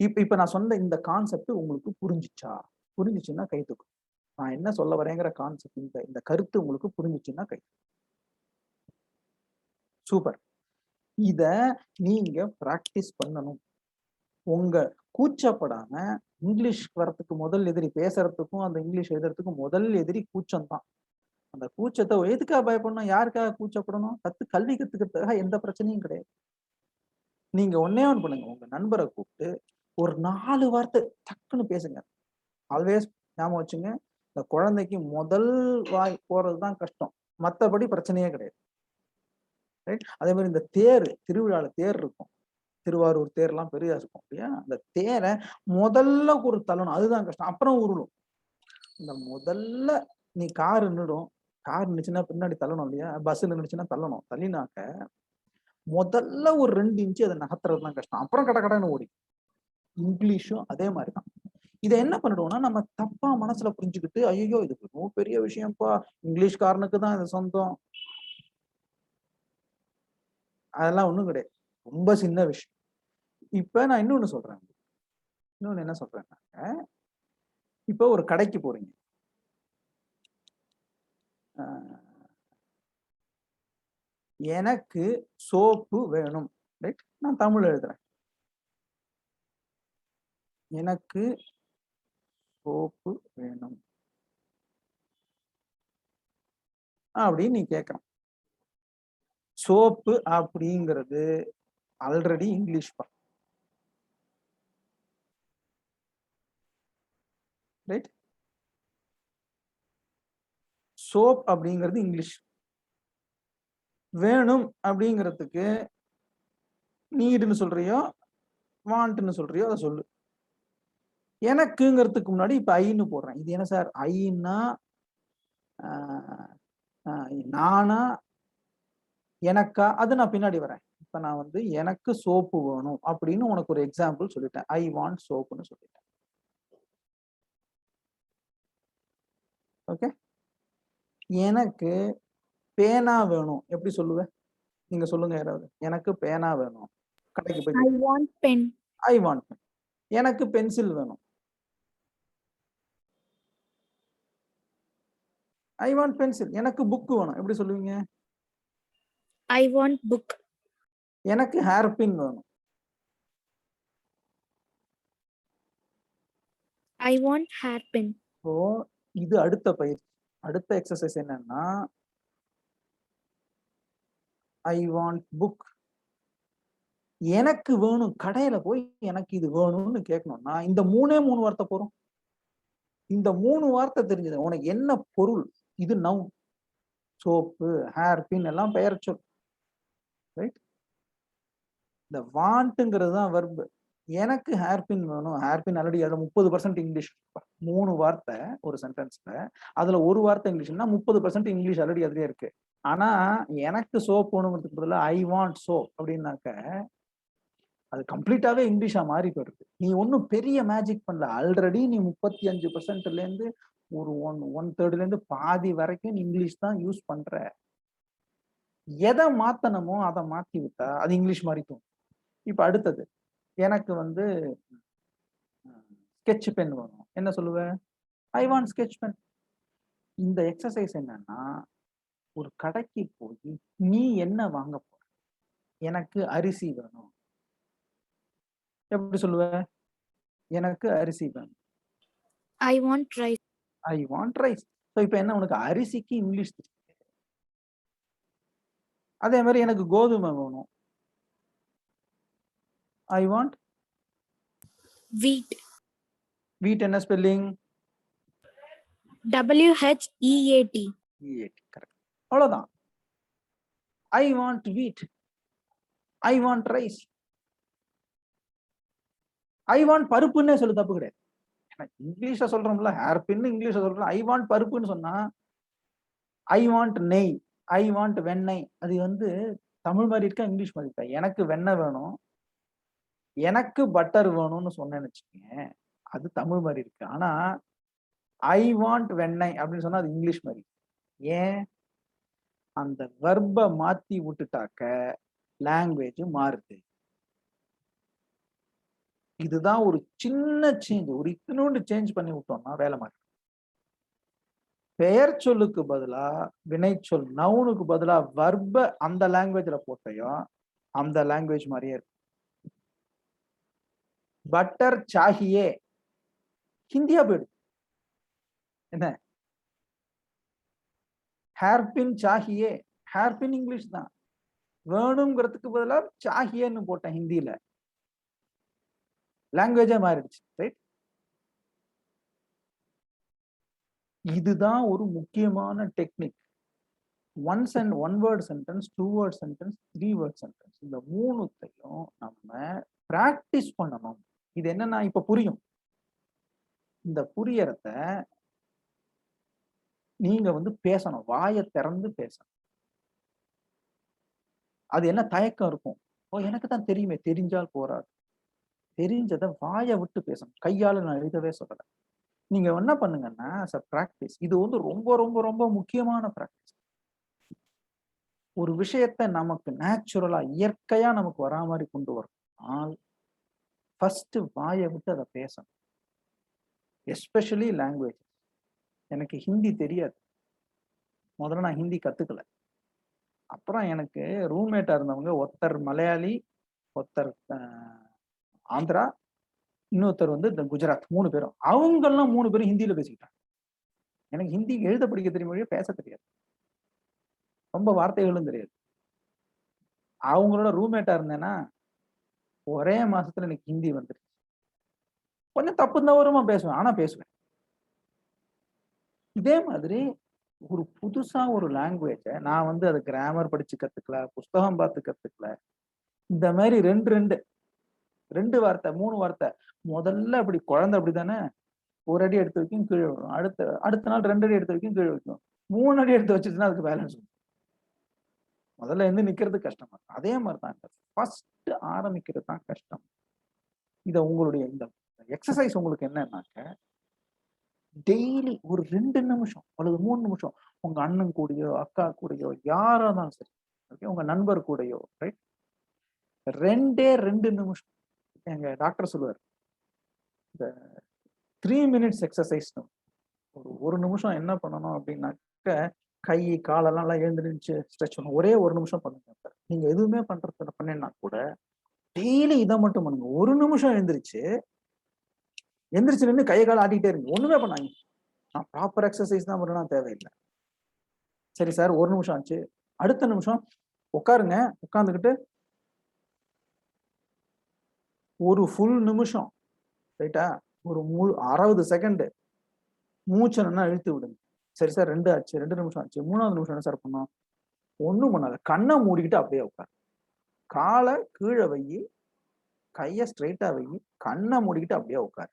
Speaker 1: இப்ப நான் சொன்ன இந்த கான்செப்ட் உங்களுக்கு புரிஞ்சுச்சா? புரிஞ்சுச்சுன்னா கை தூக்குங்க. நான் என்ன சொல்ல வரேங்கிற கான்செப்ட் இந்த இந்த கருத்து உங்களுக்கு புரிஞ்சுச்சுன்னா கை சூப்பர். இத நீங்க பிராக்டிஸ் பண்ணணும். உங்க கூச்சப்படாம இங்கிலீஷ் வரத்துக்கு முதல் எதிரி பேசுறதுக்கும், அந்த இங்கிலீஷ் எழுதுறதுக்கும் முதல் எதிரி கூச்சம் தான். அந்த கூச்சத்த எதுக்காக பயப்படணும்? யாருக்காக கூச்சப்படணும்? கல்வி கத்துக்கிறதுக்காக எந்த பிரச்சனையும் கிடையாது. நீங்க ஒண்ணே ஒண்ணு பண்ணுங்க. உங்க நண்பர கூப்பிட்டு ஒரு 4 வார்த்தை டக்குன்னு பேசுங்க. ஆல்வேஸ் ஞாபகம் வச்சுங்க. இந்த குழந்தைக்கு முதல் வாய் போறது தான் கஷ்டம். மத்தபடி பிரச்சனையே கிடையாது. ரைட்? அதே மாரி இந்த திருவிழால தேர் இருக்கும். திருவாரூர் தேர்லாம் பெரிதா இருக்கும் இல்லையா? அந்த தேர முதல்ல ஒரு தள்ளணும். அதுதான் கஷ்டம். அப்புறம் உருளும். இந்த முதல்ல நீ கார் நின்னுடும். கார் நின்னுச்சுன்னா பின்னாடி தள்ளணும் இல்லையா? பஸ் நின்னுச்சுன்னா தள்ளணும். தள்ளினாக்க முதல்ல ஒரு 2 இன்ச் அத நகர்த்துறது தான் கஷ்டம். அப்புறம் கடகடன்னு ஓடிடும். இங்கிலீஷும் அதே மாரி தான். இத என்ன பண்ணிடுவோம்னா, நம்ம தப்பா மனசுல புரிஞ்சுகிட்டு, ஐய்யய்யோ! இது ரொம்ப பெரிய விஷயம்ப்பா. இங்கிலீஷ்காரனுக்கு தான் இது சொந்தம். அதெல்லாம் ஒண்ணும் கிடையாது. ரொம்ப சின்ன விஷயம். இப்ப நான் இன்னொன்னு சொல்றேன். இன்னொன்னு என்ன சொல்றேன்னாக்க, இப்ப ஒரு கடைக்கு போறீங்க. அ எனக்கு சோப்பு வேணும். ரைட்? நான் தமிழ்ல எழுதுறேன். எனக்கு சோப்பு வேணும். அப்படின்னு நீ கேட்கணும். சோப்பு அப்படிங்கிறது ஆல்ரெடி இங்கிலீஷ் பா, ரைட்? சோப் அப்படிங்கிறது இங்கிலீஷ். வேணும் அப்படிங்கிறதுக்கு நீடுன்னு சொல்றியோ வாண்ட்னு சொல்றியோ அதை சொல்லு. எனக்குங்கிறதுக்கு முன்னாடி இப்ப ஐன்னு போடுறேன். இது என்ன சார்? ஐன்னா நானா எனக்கா? அது நான் பின்னாடி வரேன். இப்ப நான் வந்து எனக்கு சோப்பு வேணும் அப்படின்னு உனக்கு ஒரு எக்ஸாம்பிள் சொல்லிட்டேன். ஐ வாண்ட் சோப்புன்னு சொல்லிட்டேன். ஓகே. எனக்கு பேனா வேணும் எப்படி சொல்லுவேன்? நீங்க சொல்லுங்க யாராவது. எனக்கு பேனா வேணும். கடைக்கு போய்
Speaker 2: I want pen.
Speaker 1: I want pen. எனக்கு பென்சில் வேணும். I want pencil. எனக்கு புக் வேணும் எப்படி சொல்லுவீங்க?
Speaker 2: I want book.
Speaker 1: எனக்கு ஹேர் பின் வேணும்.
Speaker 2: I want hairpin.
Speaker 1: இப்போ இது அடுத்த பயிற்சி. அடுத்த எக்ஸசைஸ் என்னன்னா ஐ வாண்ட் புக். எனக்கு வேணும், கடையில போய் எனக்கு இது வேணும்னு கேட்கணும்னா இந்த 3 வார்த்தை போறோம். இந்த 3 வார்த்தை தெரிஞ்சது உனக்கு என்ன பொருள்? இது நவுன். சோப்பு, ஹேர் பின் எல்லாம் பெயர் சொல், ரைட்? இந்த வாண்ட்ங்கிறது தான் வெர்பு. எனக்கு ஹேர் பின் வேணும். ஹேர் பின் ஆல்ரெடி அதுல 30% இங்கிலீஷ். 3 வார்த்தை ஒரு சென்டென்ஸ்ல, அதுல ஒரு வார்த்தை இங்கிலீஷ்னா 30% இங்கிலீஷ் ஆல்ரெடி அதுலயே இருக்கு. ஆனா எனக்கு சோப் வேணுங்கிறதுக்கு பதிலா ஐ வாண்ட் சோப் அப்படின்னாக்க அது கம்ப்ளீட்டாவே இங்கிலீஷா மாறி போயிருக்கு. நீ ஒன்னும் பெரிய மேஜிக் பண்ணல. ஆல்ரெடி நீ 35%ல இருந்து ஒரு 1/3ல இருந்து பாதி வரைக்கும் நீ இங்கிலீஷ் தான் யூஸ் பண்ற. எதை மாத்தணுமோ அதை மாத்தி விட்டா அது இங்கிலீஷ் மாறிக்கும். இப்ப அடுத்தது எனக்கு வந்து ஸ்கெட்ச் பென் வேணும். என்ன சொல்லுவ? I want sketch pen. இந்த எக்ஸசைஸ் என்னன்னா ஒரு கடைக்கு போய் நீ என்ன வாங்க போற? எனக்கு அரிசி வேணும். எப்படி சொல்லுவ? எனக்கு அரிசி வேணும்.
Speaker 2: I want rice.
Speaker 1: I want rice. So இப்போ என்ன உனக்கு அரிசிக்கு இங்கிலீஷ் தெரியும். அதே மாதிரி எனக்கு கோதுமை வேணும். I want
Speaker 2: Wheat.
Speaker 1: வீட். என்ன ஸ்பெல்லிங்?
Speaker 2: WHEAT.
Speaker 1: கரெக்ட். அவ்வளவுதான். I want wheat. I want rice. I want பருப்புன்னே சொல்லு, தப்பு கிடையாது. இங்கிலீஷ்ல சொல்றோம்ல, ஹேர் பின் இங்கிலீஷ்ல சொல்றோம். ஐ வாண்ட் பருப்புன்னு சொன்னா ஐ வாண்ட் நெய், ஐ வாண்ட் வெண்ணெய். அது வந்து தமிழ் மாதிரி இருக்கா இங்கிலீஷ் மாதிரி இருக்கா? எனக்கு வெண்ணெய் வேணும், எனக்கு பட்டர் வேணும்னு சொன்னேன்னு வச்சுக்கோங்க, அது தமிழ் மாதிரி இருக்கு. ஆனா ஐ வாண்ட் வெண்ணெய் அப்படின்னு சொன்னா அது இங்கிலீஷ் மாதிரி. ஏன்? அந்த வெர்பை மாத்தி விட்டுட்டாக்க லாங்குவேஜ் மாறுது. இதுதான் ஒரு சின்ன சேஞ்ச். ஒரு இத்தினோண்டு சேஞ்ச் பண்ணி விட்டோம்னா வேலை மாறி. பெயர் சொல்லுக்கு பதிலா வினைச்சொல் நவுனுக்கு பதிலா வர்ப அந்த லாங்குவேஜ்ல போட்டையும் அந்த லாங்குவேஜ் மாதிரியே இருக்கு. பட்டர் சாஹியே ஹிந்தியா போயிடுது. என்ன? ஹேர்பின் சாஹியே, ஹேர்பின் இங்கிலீஷ் தான். வேணுங்கிறதுக்கு பதிலா சாஹியேன்னு போட்டேன் ஹிந்தியில, லாங்குவேஜே மாறிடுச்சு, ரைட்? இதுதான் ஒரு முக்கியமான technique. One word sentence, 2 word sentence, 3 word sentence, இந்த மூணுத்தையும் நம்ம பிராக்டிஸ் பண்ணணும். இது என்னன்னா இப்ப புரியும். இந்த புரியறத நீங்க வந்து பேசணும், வாயை திறந்து பேசணும். அது என்ன தயக்கம் இருக்கும்? ஓ எனக்கு தான் தெரியுமே, தெரிஞ்சால் போராது. தெரிஞ்சதை வாயை விட்டு பேசணும். கையால நான் எழுதவே சொல்லல. நீங்க என்ன பண்ணுங்கன்னா பிராக்டிஸ். இது வந்து ரொம்ப ரொம்ப ரொம்ப முக்கியமான பிராக்டிஸ். ஒரு விஷயத்தை நமக்கு நேச்சுரலா இயற்கையா நமக்கு வரா மாதிரி கொண்டு வரணும். ஃபர்ஸ்ட் வாயை விட்டு அதை பேசணும். Especially language. எனக்கு ஹிந்தி தெரியாது. முதல்ல நான் ஹிந்தி கத்துக்கல. அப்புறம் எனக்கு ரூம்மேட்டா இருந்தவங்க ஒருத்தர் மலையாளி, ஒருத்தர் ஆந்திரா, இன்னொருத்தர் வந்து இந்த குஜராத், 3 பேரும். அவங்கெல்லாம் 3 பேரும் ஹிந்தியில பேசிக்கிட்டாங்க. எனக்கு ஹிந்தி எழுத படிக்க தெரியும், பேச தெரியாது. ரொம்ப வார்த்தைகளும் தெரியாது. அவங்களோட ரூம்மேட்டா இருந்தேன்னா ஒரே மாசத்துல எனக்கு ஹிந்தி வந்துருச்சு. கொஞ்சம் தப்பு தவறுமா பேசுவேன், ஆனா பேசுவேன். இதே மாதிரி ஒரு புதுசா ஒரு லாங்குவேஜ நான் வந்து அது கிராமர் படிச்சு கத்துக்கல, புஸ்தகம் பார்த்து கத்துக்கல. இந்த மாதிரி 2 வார்த்தை 3 வார்த்தை. முதல்ல அப்படி குழந்தை அப்படித்தானே, ஒரு அடி எடுத்து வைக்கும் கீழே விழும். அடுத்த நாள் 2 அடி எடுத்து வைக்கும் கீழே வைக்கும். 3 அடி எடுத்து வச்சுச்சுன்னா அதுக்கு பேலன்ஸ் வரும். முதல்ல இருந்து நிக்கிறது கஷ்டமா இருக்கும். அதே மாதிரி தான் ஃபர்ஸ்ட் ஆரம்பிக்கிறது தான் கஷ்டம். இத உங்களுடைய இந்த எக்ஸர்சைஸ் உங்களுக்கு என்னன்னாக்க, டெய்லி ஒரு 2 நிமிஷம் அல்லது 3 நிமிஷம் உங்க அண்ணன் கூடயோ, அக்கா கூடயோ, யாரா இருந்தாலும் சரி. ஓகே, உங்க நண்பர் கூடயோ, ரைட்? 2 நிமிஷம். எங்க டாக்டர் சொல்லுவாரு, இந்த 3 மினிட்ஸ் எக்ஸர்சைஸ்னு. ஒரு நிமிஷம் என்ன பண்ணணும் அப்படின்னாக்க, கை காலெல்லாம் நல்லா எழுந்திருச்சு ஸ்ட்ரெச் பண்ணணும். ஒரே 1 நிமிஷம் பண்ணுங்க. நீங்க எதுவுமே பண்ணேன்னா கூட டெய்லி இதை மட்டும் பண்ணுங்க. 1 நிமிஷம் எந்திரிச்சு நின்று கையை கால ஆட்டிக்கிட்டே இருங்க. ஒண்ணுமே பண்ணாங்க. நான் ப்ராப்பர் எக்ஸசைஸ் தான் பண்ணணும், தேவையில்லை. சரி சார், 1 நிமிஷம் ஆச்சு. அடுத்த நிமிஷம் உட்காருங்க. உட்கார்ந்துக்கிட்டு ஒரு ஃபுல் நிமிஷம், ரைட்டா, ஒரு 60 செகண்ட் மூச்சை நல்லா இழுத்து விடுங்க. சரி சார், 2 ஆச்சு, 2 நிமிஷம் ஆச்சு. 3வது நிமிஷம் என்ன சார் பண்ணோம்? ஒண்ணும் பண்ணாத, கண்ணை மூடிக்கிட்டு அப்படியே உட்காரு. காலை கீழே வை, கையை ஸ்ட்ரைட்டா வை, கண்ணை மூடிக்கிட்டு அப்படியே உட்காரு.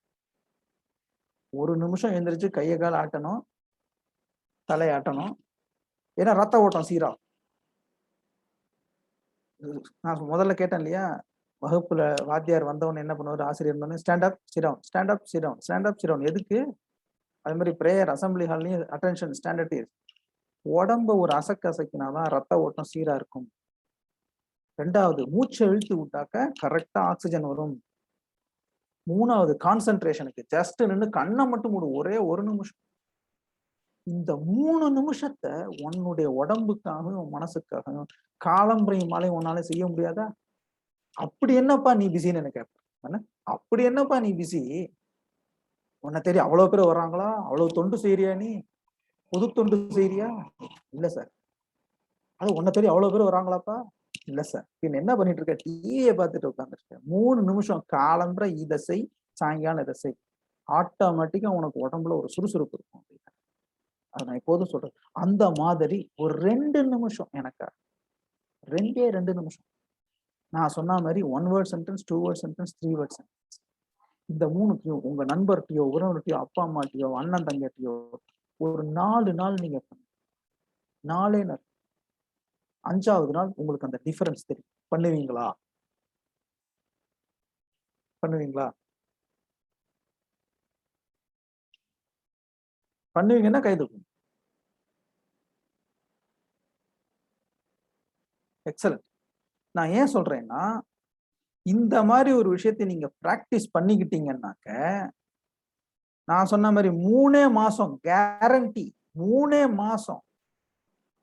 Speaker 1: 1 நிமிஷம் எழுந்திரிச்சு கையை கால் ஆட்டணும், தலையாட்டணும். ஏன்னா ரத்த ஓட்டம் சீரா. நான் முதல்ல கேட்டேன் இல்லையா, வகுப்புல வாத்தியார் வந்தவொன்னு என்ன பண்ணுவாரு, ஆசிரியர் இருந்தோன்னு stand up sit down, stand up sit down, stand up sit down. எதுக்கு? அது மாதிரி பிரேயர் அசம்பிளி ஹால்லையும் அட்டென்ஷன் ஸ்டாண்டர்ட். உடம்ப ஒரு அசைக்கினாதான் ரத்த ஓட்டம் சீரா இருக்கும். 2வது, மூச்சை இழுத்து விட்டாக்க கரெக்டா ஆக்சிஜன் வரும். 3வது, கான்சென்ட்ரேஷனுக்கு ஜஸ்ட் நின்று கண்ணை மட்டும் மூடு, ஒரே 1 நிமிஷம். இந்த 3 நிமிஷத்தை உன்னுடைய உடம்புக்காகவும் உன் மனசுக்காகவும் காலம்பரையும் மாலை உன்னால செய்ய முடியாதா? அப்படி என்னப்பா நீ பிஸின்னு என்ன கேட்பேன். அப்படி என்னப்பா நீ பிஸி? உன்னை தெரியும் அவ்வளவு பேர் வர்றாங்களா? அவ்வளவு தொண்டு செய்யறியா? நீ பொது தொண்டு செய்யறியா? இல்ல சார். அது உன்னை தெரியும் அவ்வளவு பேர் வராங்களாப்பா? இல்ல சார். பின் என்ன பண்ணிட்டு இருக்க? டிவியை பார்த்துட்டு உட்காந்துருக்க. 3 நிமிஷம் காலம்பரை இதை செய், சாயங்காலம் இதை செய். ஆட்டோமேட்டிக்கா உனக்கு உடம்புல ஒரு சுறுசுறுப்பு இருக்கும். அதை நான் எப்போதும் சொல்றேன். அந்த மாதிரி ஒரு 2 நிமிஷம் எனக்கா, 2 நிமிஷம். நான் சொன்ன மாதிரி 1 word sentence, 2 word sentence, 3 word sentence. இந்த 3த்தையும் உங்க நண்பர்கிட்டயோ, உறவினர்கிட்டயோ, அப்பா அம்மாட்டியோ, அண்ணன் தங்கட்டியோ ஒரு 4 நாள் நீங்க பண்ணுங்க. 4 நாள். 5வது நாள் உங்களுக்கு அந்த டிஃபரன்ஸ் தெரியும். பண்ணுவீங்களா? பண்ணுவீங்களா? பண்ணுவீங்கன்னா கை தூக்குங்க. எக்ஸலன்ட். நான் ஏன் சொல்றேன்னா, இந்த மாதிரி ஒரு விஷயத்தை நீங்க பிராக்டிஸ் பண்ணிக்கிட்டீங்கன்னாக்க, நான் சொன்ன மாதிரி 3 மாசம் கேரண்டி. 3 மாசம்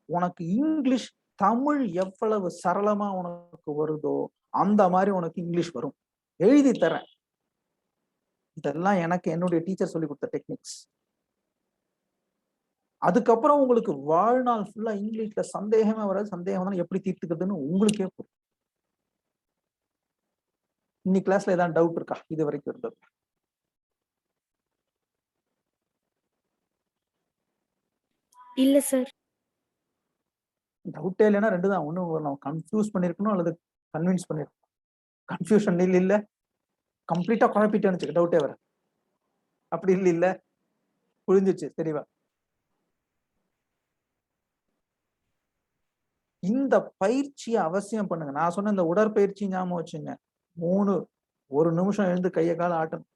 Speaker 1: உனக்கு இங்கிலீஷ், தமிழ் எவ்வளவு சரளமா உனக்கு வருதோ அந்த மாதிரி உனக்கு இங்கிலீஷ் வரும். எழுதி தரேன். இதெல்லாம் எனக்கு என்னுடைய டீச்சர் சொல்லி கொடுத்த டெக்னிக்ஸ். அதுக்கப்புறம் உங்களுக்கு வாழ்நாள் ஃபுல்லா இங்கிலீஷ்ல சந்தேகமே வராது. சந்தேகம் தான் எப்படி தீர்த்துக்கிறதுன்னு உங்களுக்கே புரியும். இன்னைக்கு கிளாஸ்ல ஏதாவது டவுட் இருக்கா? இது வரைக்கும் இருந்தது?
Speaker 2: இல்ல சார்.
Speaker 1: டவுட்டே இல்லைன்னா 2 தான். ஒண்ணு நம்ம கன்ஃபியூஸ் பண்ணிருக்கணும் அல்லது கன்வின்ஸ் பண்ணிருக்கணும். கன்ஃபியூஷன் இல்ல, கம்ப்ளீட்டா குழப்பிட்டேன்னு வச்சுக்க, டவுட்டே வர. அப்படி இல்ல, புரிஞ்சிச்சு தெளிவா. இந்த பயிற்சியை அவசியம் பண்ணுங்க. நான் சொன்ன இந்த உடற்பயிற்சி ஞாபகம் வச்சுங்க. 1 நிமிஷம் எழுந்து கையை கால ஆட்டணும்.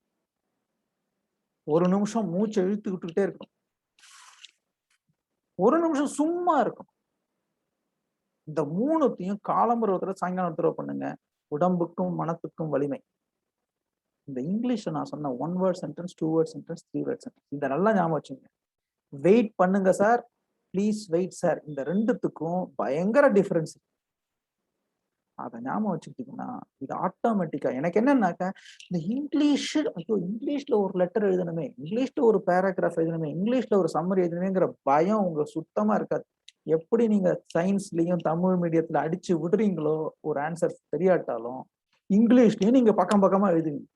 Speaker 1: 1 நிமிஷம் மூச்சை இழுத்து விட்டுக்கிட்டே இருக்கணும். 1 நிமிஷம் சும்மா இருக்கணும். இந்த 3த்தையும் காலம்பர ஒரு தடவை, சாயங்காலம் ஒரு தடவை பண்ணுங்க. உடம்புக்கும் மனத்துக்கும் வலிமை. இந்த இங்கிலீஷ்ல நான் சொன்ன 1 word sentence, 2 word sentence, 3 word sentence, இத நல்லா ஞாபகம் வச்சுங்க. வெயிட் பண்ணுங்க சார், ப்ளீஸ் வெயிட் சார். இந்த 2த்துக்கும் பயங்கர டிஃபரன்ஸ். அதை ஞாபகம் வச்சுக்கிட்டீங்கன்னா இது ஆட்டோமேட்டிக்கா. எனக்கு என்னன்னாக்க, இந்த இங்கிலீஷ், ஐயோ இங்கிலீஷ்ல ஒரு லெட்டர் எழுதணுமே, இங்கிலீஷ்ல ஒரு பேராகிராஃப் எழுதணுமே, இங்கிலீஷ்ல ஒரு சம்மரி எழுதணுமேங்கிற பயம் உங்களுக்கு சுத்தமா இருக்காது. எப்படி நீங்க சயின்ஸ்லயும் தமிழ் மீடியத்துல அடிச்சு விடுறீங்களோ, ஒரு ஆன்சர் தெரியாட்டாலும் இங்கிலீஷ்லயும் நீங்க பக்கம் பக்கமா எழுதுவீங்க.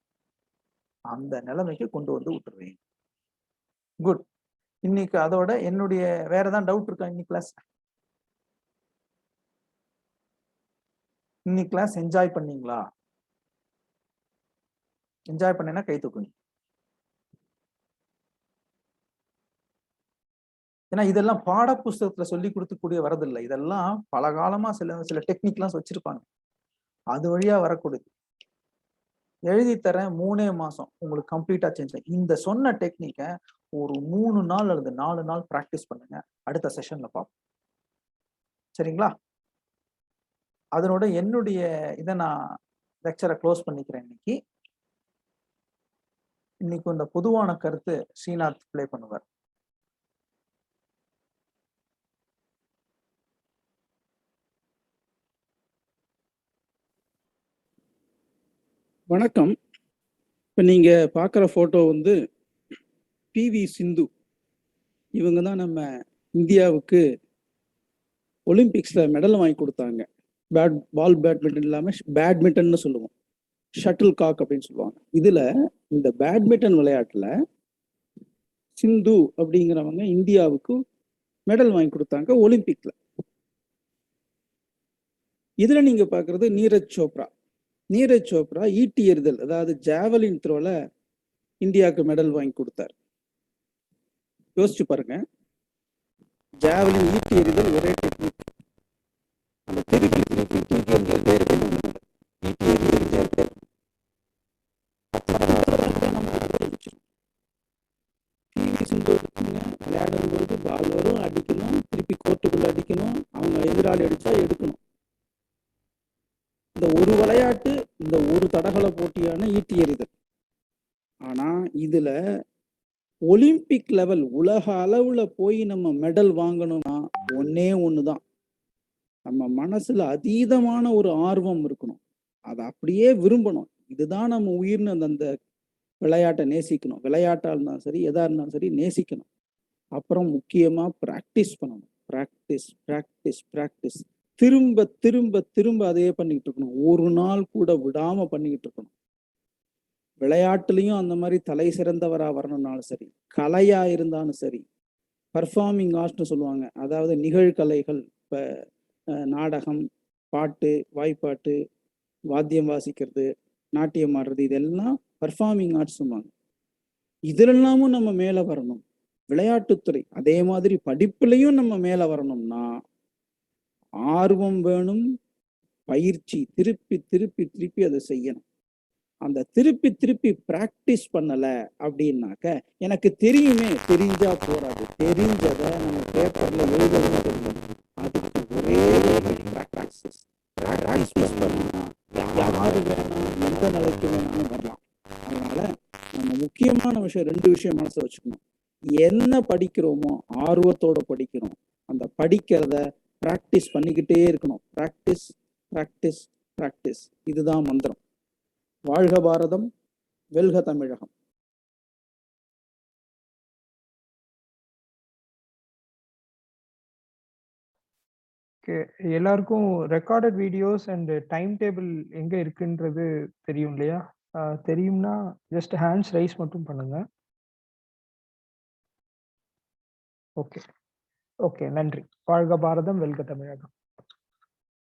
Speaker 1: அந்த நிலைமைக்கு கொண்டு வந்து விட்டுருவேன். குட். இன்னைக்கு அதோட என்னுடைய வேற ஏதாவது டவுட் இருக்கா? இன்னைக்கு கிளாஸ் என்ஜாய் பண்ணீங்களா? என்ஜாய் பண்ணேன்னா கை தூக்குங்க. ஏன்னா இதெல்லாம் பாட புஸ்தகத்துல சொல்லி கொடுத்துக்கூடிய வரதில்லை. இதெல்லாம் பல காலமா சில டெக்னிக்லாம் வச்சிருப்பாங்க. அது வழியா வரக்கூடியது. எழுதி தரேன் 3 மாசம் உங்களுக்கு கம்ப்ளீட்டா சேஞ்ச் ஆகும். இந்த சொன்ன டெக்னிக்கை ஒரு 3 நாள் அல்லது 4 நாள் பிராக்டிஸ் பண்ணுங்க. அடுத்த செஷன்ல பார்ப்போம். சரிங்களா? அதனோட என்னுடைய இதை நான் லெக்சரை க்ளோஸ் பண்ணிக்கிறேன். இன்னைக்கு இந்த பொதுவான கருத்து ஸ்ரீநாத் பிளே பண்ணுவார்.
Speaker 3: வணக்கம். இப்போ நீங்க பார்க்குற ஃபோட்டோ வந்து பிவி சிந்து. இவங்க தான் நம்ம இந்தியாவுக்கு ஒலிம்பிக்ஸில் மெடல் வாங்கி கொடுத்தாங்க. பால் பேட்மிண்டன் இல்லாமல் பேட்மிண்டன்னு சொல்லுவோம், ஷட்டில் காக் அப்படின்னு சொல்லுவாங்க. இதில் இந்த பேட்மிண்டன் விளையாட்டில் சிந்து அப்படிங்கிறவங்க இந்தியாவுக்கு மெடல் வாங்கி கொடுத்தாங்க ஒலிம்பிக்ல. இதில் நீங்கள் பார்க்குறது நீரஜ் சோப்ரா. நீரஜ் சோப்ரா ஈட்டி எறிதல், அதாவது ஜாவலின் த்ரோல இந்தியாவுக்கு மெடல் வாங்கி கொடுத்தார். யோசிச்சு பாருங்க, ஜாவலின் ஈட்டி எறிதல் ஒரே டெக்னிக். அந்த திருப்பி திருப்பி தூக்கி அங்கே ஈட்டி எறிதல் விளையாடும் போது பால் வரும், அடிக்கணும், திருப்பி கோர்ட்டுக்குள்ள அடிக்கணும், அவங்க எதிராளி அடிச்சா எடுக்கணும். இந்த ஒரு விளையாட்டு, இந்த ஒரு தடகள போட்டியான ஈட்டி எறிதல். ஆனா இதுல ஒலிம்பிக் லெவல், உலக அளவுல போய் நம்ம மெடல் வாங்கணும்னா ஒன்னே ஒண்ணுதான், நம்ம மனசுல அதீதமான ஒரு ஆர்வம் இருக்கணும். அதை அப்படியே விரும்பணும். இதுதான் நம்ம உயிர்னு அந்த விளையாட்டை நேசிக்கணும். விளையாட்டா இருந்தாலும் சரி, எதா இருந்தாலும் சரி நேசிக்கணும். அப்புறம் முக்கியமா பிராக்டிஸ் பண்ணணும். பிராக்டிஸ் பிராக்டிஸ் பிராக்டிஸ், திரும்ப திரும்ப திரும்ப அதையே பண்ணிக்கிட்டு இருக்கணும். ஒரு நாள் கூட விடாம பண்ணிக்கிட்டு இருக்கணும். விளையாட்டுலையும் அந்த மாதிரி தலை சிறந்தவரா வரணும்னாலும் சரி, கலையா இருந்தாலும் சரி, பர்ஃபார்மிங் ஆர்ட்ஸ்னு சொல்லுவாங்க, அதாவது நிகழ்கலைகள். இப்போ நாடகம், பாட்டு, வாய்ப்பாட்டு, வாத்தியம் வாசிக்கிறது, நாட்டியம் ஆடுறது, இதெல்லாம் பர்ஃபார்மிங் ஆர்ட்ஸ் சொல்லுவாங்க. இதெல்லாமும் நம்ம மேலே வரணும். விளையாட்டுத்துறை அதே மாதிரி படிப்புலையும் நம்ம மேலே வரணும்னா ஆர்வம் வேணும், பயிற்சி, திருப்பி திருப்பி திருப்பி அதை செய்யணும். அந்த திருப்பி திருப்பி பிராக்டிஸ் பண்ணல அப்படின்னாக்க, எனக்கு தெரியுமே, தெரிஞ்சா போராது, தெரிஞ்சதை நம்ம பேப்பர்ல எழுதணும். அதுக்கு ஒரே பிராக்டிஸ். பிராக்டிஸ் பண்ணா யாரு வேணாம், எந்த நிலைக்கு வேணாலும் வரலாம். அதனால நம்ம முக்கியமான விஷயம், 2 விஷயம் மனசுல வச்சுக்கணும். என்ன படிக்கிறோமோ ஆர்வத்தோட படிக்கணும். அந்த படிக்கிறத பிராக்டிஸ் பண்ணிக்கிட்டே இருக்கணும். பிராக்டிஸ் பிராக்டிஸ் பிராக்டிஸ், இதுதான் மந்திரம். வாழ்க பாரதம், வெல்க தமிழகம்.
Speaker 4: எல்லாருக்கும் recorded videos and time table எங்க இருக்குன்றது தெரியும் இல்லையா? தெரியும்னா ஜஸ்ட் ஹேண்ட்ஸ் ரைஸ் மட்டும் பண்ணுங்க. ஓகே, நன்றி. வாழ்க பாரதம், வெல்க தமிழகம்.